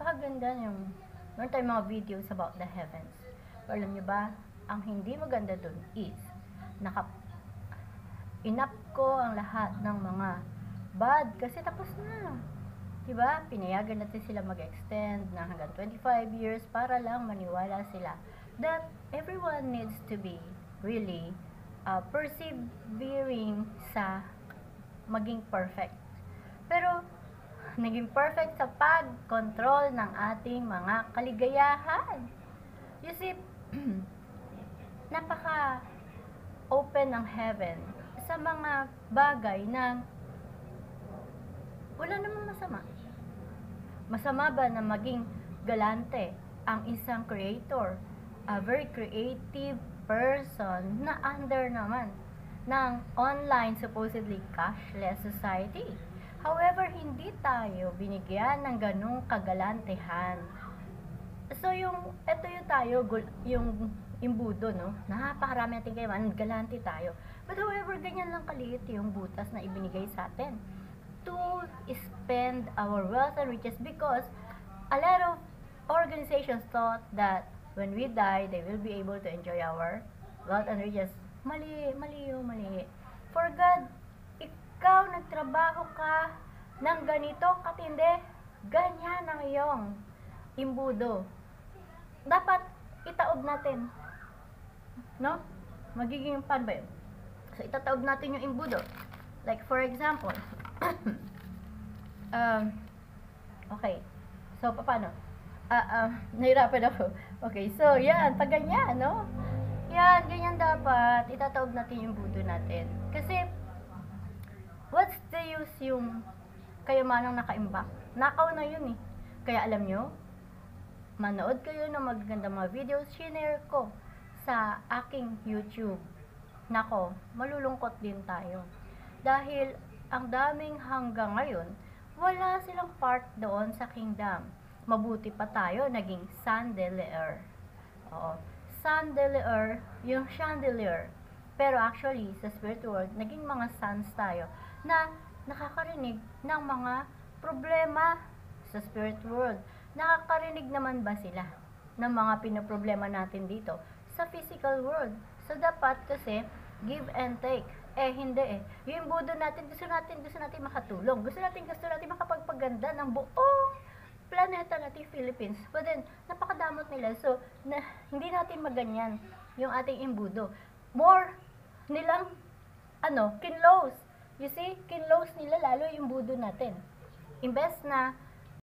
napakaganda yung meron tayong mga videos about the heavens. Pero alam nyo ba, ang hindi maganda dun is inap ko ang lahat ng mga bad kasi tapos na. Diba? Pinayagan natin sila mag-extend na hanggang 25 years para lang maniwala sila that everyone needs to be really persevering sa maging perfect. Pero, naging perfect sa pag-control ng ating mga kaligayahan. You see, napaka-open ng heaven sa mga bagay na wala namang masama. Masama ba na maging galante ang isang creator, a very creative person na under naman ng online supposedly cashless society? However, hindi tayo binigyan ng ganung kagalantehan. So, ito yung tayo, yung imbudo, no? Napakarami natin kayo, galante tayo. But however, ganyan lang kaliit yung butas na ibinigay sa atin to spend our wealth and riches because a lot of organizations thought that when we die, they will be able to enjoy our wealth and riches. Mali. For God, ikaw nagtrabaho ka ng ganito katindi, ganyan ang iyong imbudo. Dapat itaob natin. No? Magiging pan ba yun? So, itataob natin yung imbudo. Like, for example, okay. So, paano? Nahirapan ako. Okay, so, yan. Pag ganyan, no? Yan, ganyan dapat. Itataob natin yung budo natin. Kasi, what's the use yung kayamanang nakaimbak? Nakaw na yun eh. Kaya alam nyo, manood kayo ng magagandang mga videos, share ko sa aking YouTube. Nako, malulungkot din tayo. Dahil, ang daming hanggang ngayon, wala silang part doon sa kingdom. Mabuti pa tayo, naging chandelier. Oo. Chandelier, yung chandelier. Pero actually, sa spirit world, naging mga suns tayo na nakakarinig ng mga problema sa spirit world. Nakakarinig naman ba sila ng mga pinoproblema natin dito sa physical world? So, dapat kasi, give and take. Hindi eh. Yung budo natin, gusto natin makatulong. Gusto natin makapagpaganda ng buong planeta natin, Philippines. But then, napakadamot nila. So, hindi natin maganyan yung ating imbudo. More nilang, kinlose. You see, kinlose nila lalo yung budo natin. Imbes na